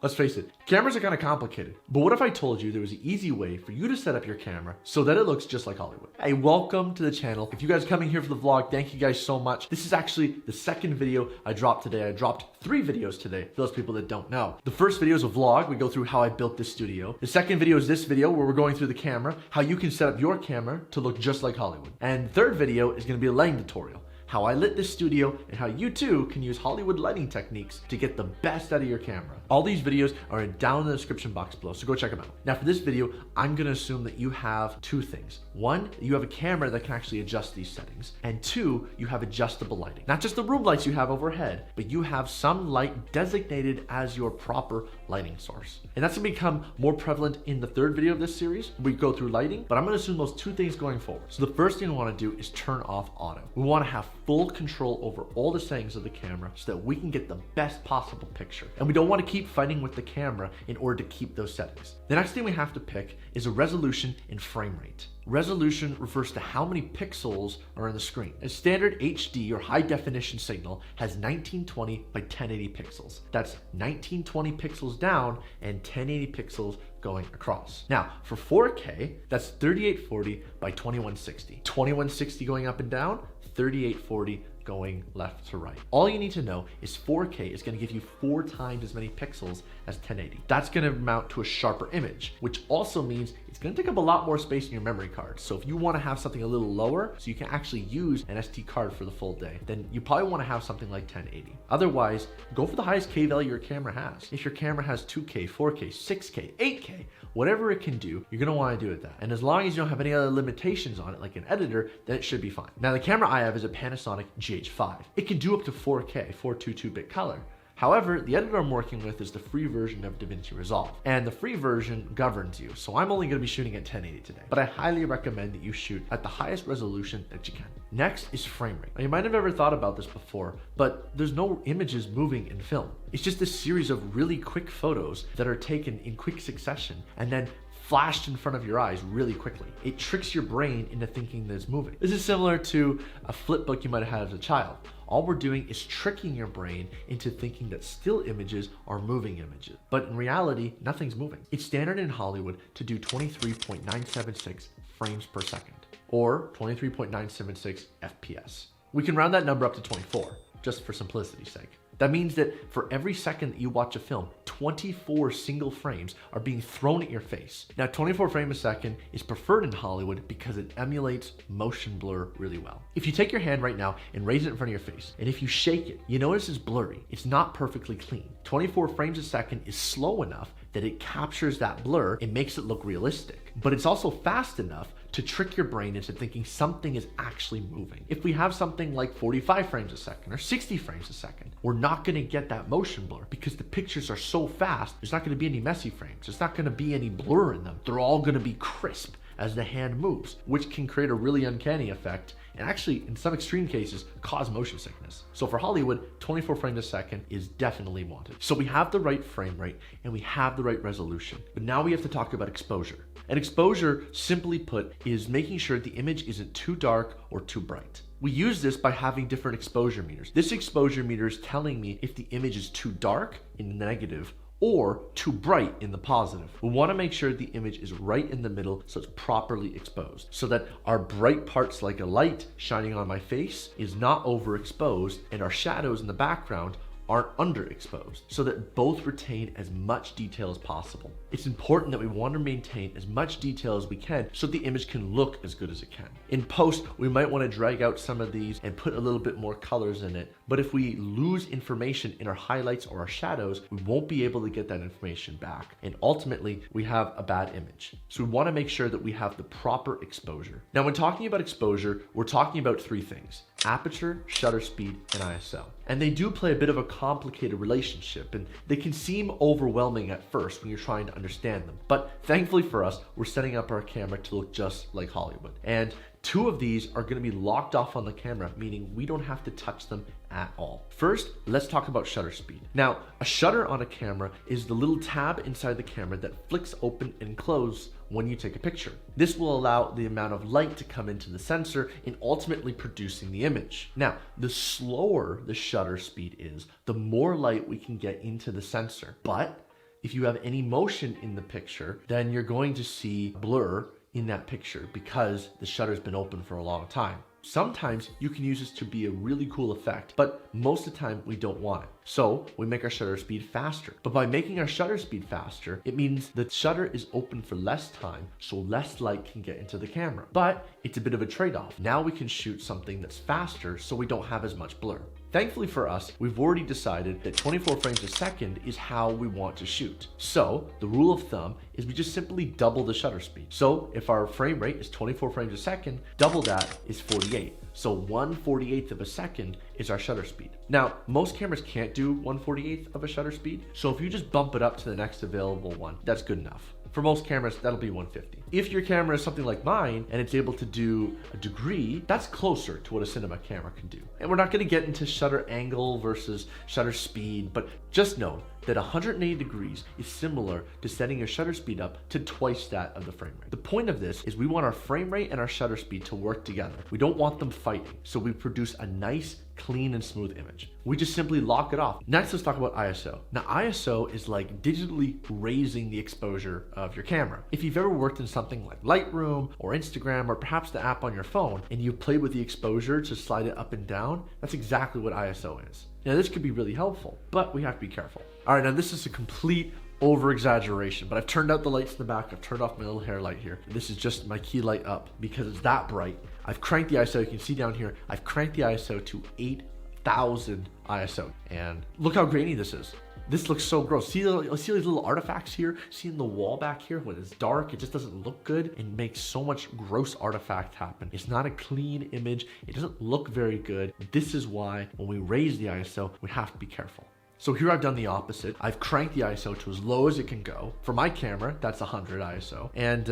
Let's face it, cameras are kind of complicated. But what if I told you there was an easy way for you to set up your camera so that it looks just like Hollywood? Hey, welcome to the channel. If you guys are coming here for the vlog, thank you guys so much. This is actually the second video I dropped today. I dropped 3 videos today for those people that don't know. The first video is a vlog. We go through how I built this studio. The second video is this video where we're going through the camera, how you can set up your camera to look just like Hollywood. And the third video is going to be a lighting tutorial. How I lit this studio and how you too can use Hollywood lighting techniques to get the best out of your camera. All these videos are down in the description box below, so go check them out. Now for this video, I'm gonna assume that you have 2 things. 1, you have a camera that can actually adjust these settings. And 2, you have adjustable lighting. Not just the room lights you have overhead, but you have some light designated as your proper lighting source. And that's gonna become more prevalent in the third video of this series. We go through lighting, but I'm gonna assume those 2 things going forward. So the first thing we wanna do is turn off auto. We wanna have full control over all the settings of the camera so that we can get the best possible picture. And we don't want to keep fighting with the camera in order to keep those settings. The next thing we have to pick is a resolution and frame rate. Resolution refers to how many pixels are on the screen. A standard HD or high definition signal has 1920 by 1080 pixels. That's 1920 pixels down and 1080 pixels going across. Now for 4K, that's 3840 by 2160. 2160 going up and down, 3840 going left to right. All you need to know is 4K is going to give you 4 times as many pixels as 1080. That's going to amount to a sharper image, which also means it's going to take up a lot more space in your memory card. So if you want to have something a little lower so you can actually use an SD card for the full day, then you probably want to have something like 1080. Otherwise, go for the highest K value your camera has. If your camera has 2K, 4K, 6K, 8K, whatever it can do, you're going to want to do it that. And as long as you don't have any other limitations on it, like an editor, then it should be fine. Now the camera I have is a Panasonic GH5. It can do up to 4K, 422-bit color. However, the editor I'm working with is the free version of DaVinci Resolve, and the free version governs you, so I'm only going to be shooting at 1080 today. But I highly recommend that you shoot at the highest resolution that you can. Next is frame rate. Now, you might have never thought about this before, but there's no images moving in film. It's just a series of really quick photos that are taken in quick succession and then flashed in front of your eyes really quickly. It tricks your brain into thinking that it's moving. This is similar to a flip book you might have had as a child. All we're doing is tricking your brain into thinking that still images are moving images. But in reality, nothing's moving. It's standard in Hollywood to do 23.976 frames per second, or 23.976 FPS. We can round that number up to 24, just for simplicity's sake. That means that for every second that you watch a film, 24 single frames are being thrown at your face. Now, 24 frames a second is preferred in Hollywood because it emulates motion blur really well. If you take your hand right now and raise it in front of your face, and if you shake it, you notice it's blurry. It's not perfectly clean. 24 frames a second is slow enough that it captures that blur and makes it look realistic. But it's also fast enough to trick your brain into thinking something is actually moving. If we have something like 45 frames a second or 60 frames a second, we're not gonna get that motion blur because the pictures are so fast, there's not gonna be any messy frames. There's not gonna be any blur in them. They're all gonna be crisp as the hand moves, which can create a really uncanny effect and actually, in some extreme cases, cause motion sickness. So for Hollywood, 24 frames a second is definitely wanted. So we have the right frame rate and we have the right resolution. But now we have to talk about exposure. And exposure, simply put, is making sure the image isn't too dark or too bright. We use this by having different exposure meters. This exposure meter is telling me if the image is too dark in the negative or too bright in the positive. We want to make sure the image is right in the middle so it's properly exposed, so that our bright parts like a light shining on my face is not overexposed and our shadows in the background aren't underexposed, so that both retain as much detail as possible. It's important that we want to maintain as much detail as we can so the image can look as good as it can. In post, we might want to drag out some of these and put a little bit more colors in it, but if we lose information in our highlights or our shadows, we won't be able to get that information back, and ultimately we have a bad image. So we want to make sure that we have the proper exposure. Now when talking about exposure, we're talking about 3 things: aperture, shutter speed, and ISO. And they do play a bit of a complicated relationship, and they can seem overwhelming at first when you're trying to understand them. But thankfully for us, we're setting up our camera to look just like Hollywood. And 2 of these are going to be locked off on the camera, meaning we don't have to touch them at all. First, let's talk about shutter speed. Now, a shutter on a camera is the little tab inside the camera that flicks open and close when you take a picture. This will allow the amount of light to come into the sensor and ultimately producing the image. Now, the slower the shutter speed is, the more light we can get into the sensor. But If you have any motion in the picture, then you're going to see blur in that picture because the shutter's been open for a long time. Sometimes you can use this to be a really cool effect, but most of the time we don't want it. So we make our shutter speed faster. But by making our shutter speed faster, it means the shutter is open for less time, so less light can get into the camera. But it's a bit of a trade-off. Now we can shoot something that's faster so we don't have as much blur. Thankfully for us, we've already decided that 24 frames a second is how we want to shoot. So the rule of thumb is we just simply double the shutter speed. So if our frame rate is 24 frames a second, double that is 48. So 1/48th of a second is our shutter speed. Now, most cameras can't do 1/48th of a shutter speed. So if you just bump it up to the next available one, that's good enough. For most cameras, that'll be 150. If your camera is something like mine and it's able to do a degree, that's closer to what a cinema camera can do. And we're not gonna get into shutter angle versus shutter speed, but just know that 180 degrees is similar to setting your shutter speed up to twice that of the frame rate. The point of this is we want our frame rate and our shutter speed to work together. We don't want them fighting, so we produce a nice, clean and smooth image. We just simply lock it off. Next, let's talk about ISO. Now, ISO is like digitally raising the exposure of your camera. If you've ever worked in something like Lightroom or Instagram or perhaps the app on your phone and you played with the exposure to slide it up and down, that's exactly what ISO is. Now, this could be really helpful, but we have to be careful. All right, now this is a complete over-exaggeration, but I've turned out the lights in the back. I've turned off my little hair light here. This is just my key light up because it's that bright. I've cranked the ISO. You can see down here, I've cranked the ISO to 8,000 ISO. And look how grainy this is. This looks so gross. See these little artifacts here? See in the wall back here when it's dark, it just doesn't look good and makes so much gross artifact happen. It's not a clean image. It doesn't look very good. This is why when we raise the ISO, we have to be careful. So here I've done the opposite. I've cranked the ISO to as low as it can go. For my camera, that's 100 ISO. And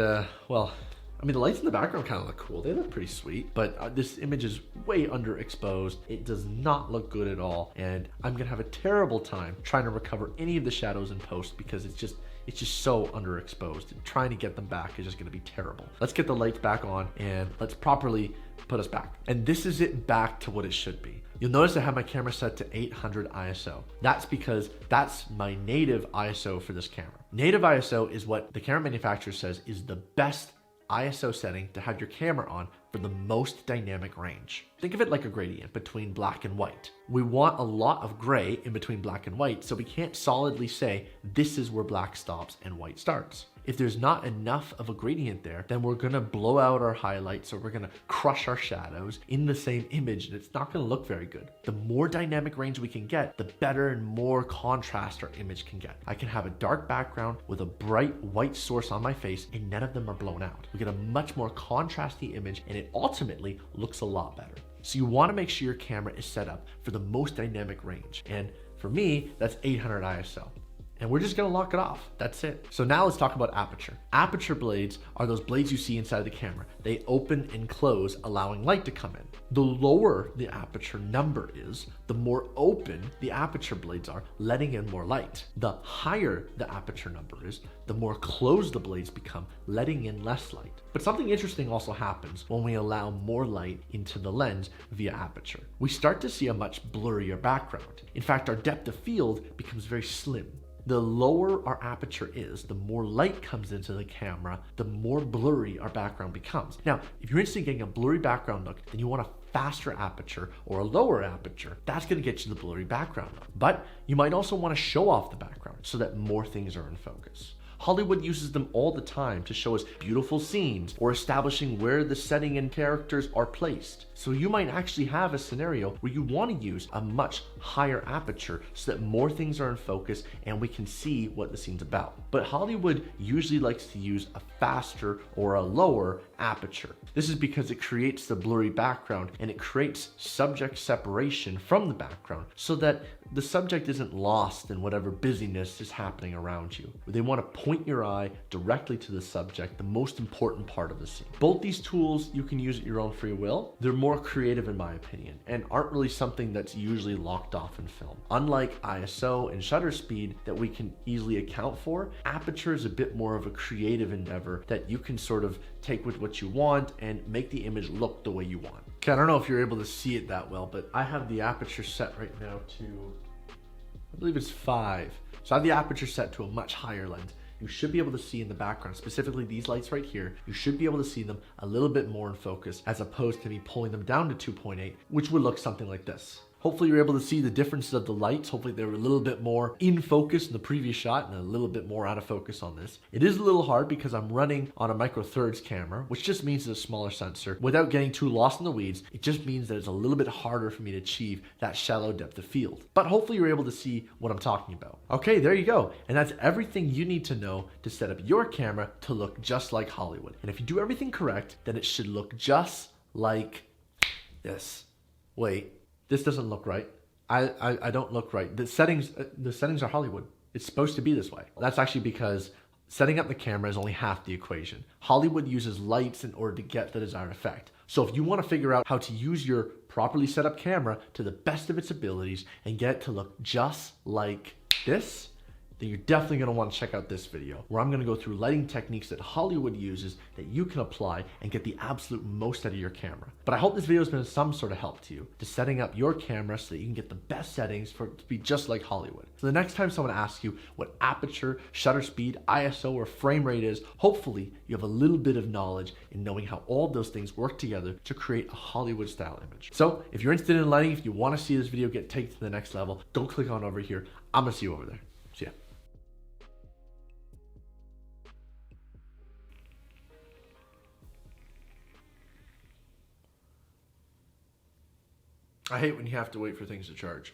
well, I mean, the lights in the background kind of look cool. They look pretty sweet, but this image is way underexposed. It does not look good at all. And I'm gonna have a terrible time trying to recover any of the shadows in post because it's just so underexposed. And trying to get them back is just gonna be terrible. Let's get the lights back on and let's properly put us back. And this is it back to what it should be. You'll notice I have my camera set to 800 ISO. That's because that's my native ISO for this camera. Native ISO is what the camera manufacturer says is the best ISO setting to have your camera on for the most dynamic range. Think of it like a gradient between black and white. We want a lot of gray in between black and white, so we can't solidly say this is where black stops and white starts. If there's not enough of a gradient there, then we're gonna blow out our highlights or we're gonna crush our shadows in the same image and it's not gonna look very good. The more dynamic range we can get, the better and more contrast our image can get. I can have a dark background with a bright white source on my face and none of them are blown out. We get a much more contrasty image and it ultimately looks a lot better. So you wanna make sure your camera is set up for the most dynamic range. And for me, that's 800 ISO. And we're just gonna lock it off. That's it. So now let's talk about aperture. Aperture blades are those blades you see inside the camera. They open and close, allowing light to come in. The lower the aperture number is, the more open the aperture blades are, letting in more light. The higher the aperture number is, the more closed the blades become, letting in less light. But something interesting also happens when we allow more light into the lens via aperture. We start to see a much blurrier background. In fact, our depth of field becomes very slim. The lower our aperture is, the more light comes into the camera, the more blurry our background becomes. Now, if you're interested in getting a blurry background look, then you want a faster aperture or a lower aperture. That's gonna get you the blurry background look. But you might also wanna show off the background so that more things are in focus. Hollywood uses them all the time to show us beautiful scenes or establishing where the setting and characters are placed. So you might actually have a scenario where you want to use a much higher aperture so that more things are in focus and we can see what the scene's about. But Hollywood usually likes to use a faster or a lower aperture. This is because it creates the blurry background and it creates subject separation from the background so that the subject isn't lost in whatever busyness is happening around you. They want to point your eye directly to the subject, the most important part of the scene. Both these tools you can use at your own free will. They're more creative in my opinion and aren't really something that's usually locked off in film. Unlike ISO and shutter speed that we can easily account for, aperture is a bit more of a creative endeavor that you can sort of take with what you want and make the image look the way you want. Okay, I don't know if you're able to see it that well, but I have the aperture set right now to, I believe it's 5. So I have the aperture set to a much higher lens. You should be able to see in the background, specifically these lights right here, you should be able to see them a little bit more in focus as opposed to me pulling them down to 2.8, which would look something like this. Hopefully you're able to see the differences of the lights. Hopefully they were a little bit more in focus in the previous shot and a little bit more out of focus on this. It is a little hard because I'm running on a micro thirds camera, which just means it's a smaller sensor. Without getting too lost in the weeds, it just means that it's a little bit harder for me to achieve that shallow depth of field. But hopefully you're able to see what I'm talking about. Okay, there you go. And that's everything you need to know to set up your camera to look just like Hollywood. And if you do everything correct, then it should look just like this. Wait. This doesn't look right. I don't look right. The settings are Hollywood. It's supposed to be this way. That's actually because setting up the camera is only half the equation. Hollywood uses lights in order to get the desired effect. So if you want to figure out how to use your properly set up camera to the best of its abilities and get it to look just like this, then you're definitely going to want to check out this video where I'm going to go through lighting techniques that Hollywood uses that you can apply and get the absolute most out of your camera. But I hope this video has been some sort of help to you to setting up your camera so that you can get the best settings for it to be just like Hollywood. So the next time someone asks you what aperture, shutter speed, ISO, or frame rate is, hopefully you have a little bit of knowledge in knowing how all those things work together to create a Hollywood style image. So if you're interested in lighting, if you want to see this video get taken to the next level, go click on over here. I'm going to see you over there. See ya. I hate when you have to wait for things to charge.